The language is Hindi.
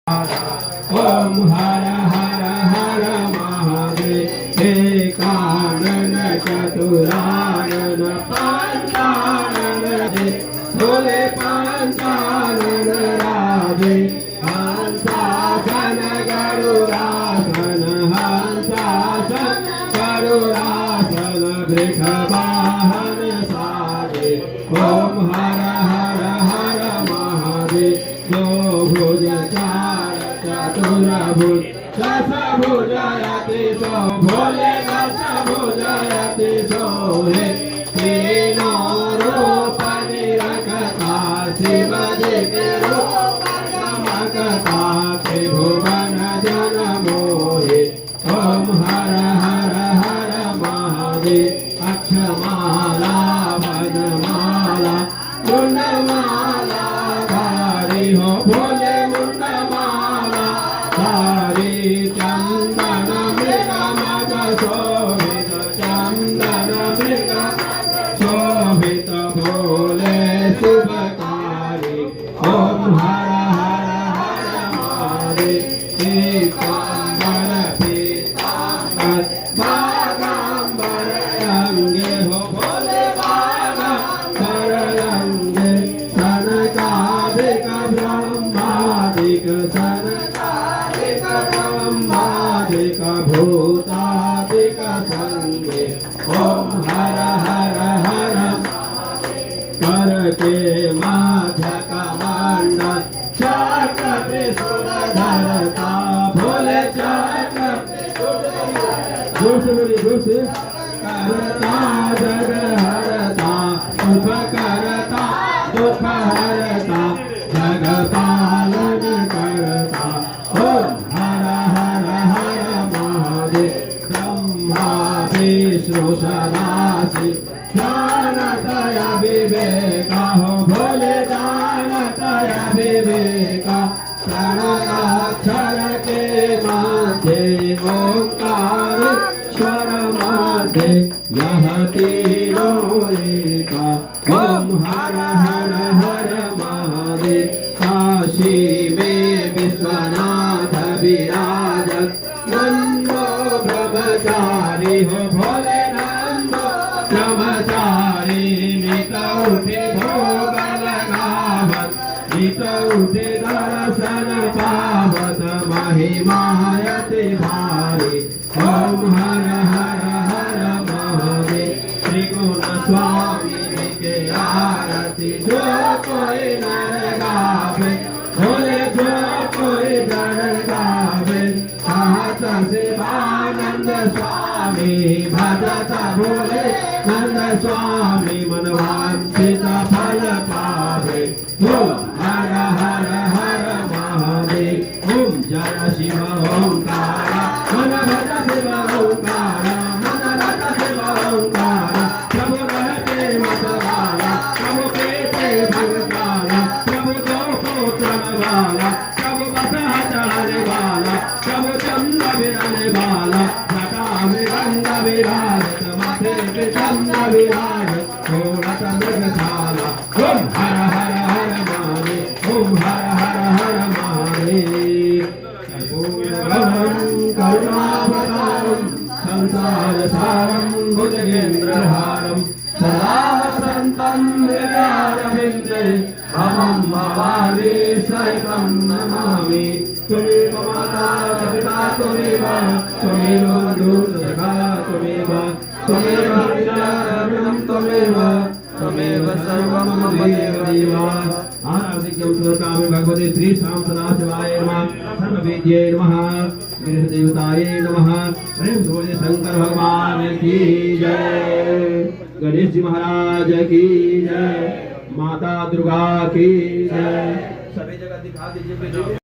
ओम हर हर हर महादेव एकानन चतुरानन पंचानन भोले पंचानन राधे हंसासन गरुड़ासन हंसासन गरुड़ासन वृष वाहन साधे ओम हर हर हर महादेव जो भुज चतुर्भुज दशभुजयति सो भोले दशभुजयति सो हे तीनों रूप निरखता शिवजी के रूप चमकता त्रिभुवन जन मोहे ओम हर हर हर महादेव अक्षमाला वनमाला मुंडमाला धारी हो भोले मुंडमाला धारी चंदन मृग मग शोभित चंदन मृग शोभित भोले शुभकारी ओम हर हर हर महादेव पीतांबर पीतांबर बागांबर अंगे हो भोले बागांबर अंगे सनकादिक ब्रह्मादिक सनकादिक ब्रह्मादिक भूतादिक संगे ओम हर हर हर कर के माध्य कमंडल चक्र त्रिशूल धरता भोले चक्र जोर से करता जग हरता सुख करता दुख हरता जग पालन करता ओम हर हर हर महादेव ब्रह्मा विष्णु सदाशिव ज्ञानतया विवेका हो भोले ज्ञानतया विवेका क्षर के मध्य ओंकार स्वर मध्य यह तीनों एका ओम हर हर हर महादेव काशी में विश्वनाथ विराजत नंदो ब्रह्मचारी हो भोले नंदो ब्रह्मचारी नित उठे भोग लगावत नित उठे दर्शन पावत महिमायति भारी ओम हर हर हर महादेव त्रिगुण स्वामी के आरती जो कोई नर गावे भोले जो कोई नर गावे सहत शिवानंद स्वामी भजत भोले नंद स्वामी मनवांछित फल पावे ओम हर हर हर महादेव ओम जय शिव ओंकार मन भज शिव ओंकार मन रत शिव ओंकार प्रभु रहते मतवाला प्रभु पेटे भगवाला प्रभु दो पुत्र वाला प्रभु बसहा चढ़ने वाला प्रभु चंद विरने वाला जटा में गंग विराजत माथे पे चंद विराजत घोड़त मृगशाला ओम हर हर हर महादेव ओम हर हर हर महादेव करुणावतारं संसार सारं भुजगेन्द्रहारं सदा वसन्तं हृदयारविन्दे अहं भवानी सहितं नमामि त्वमेव माता पिता त्वमेव बन्धुसखा त्वमेव विद्यारम्यं त्वमेव सर्वं मम देव आराधिक्यं श्लोकामि भगवते श्री शाम सदा शिवाय नमः सर्ववेद्ये नमः गृहदेवताये नमः प्रेम भोले शंकर भगवान की जय गणेश जी महाराज की जय माता दुर्गा की जय सभी जगह दिखा दीजिए।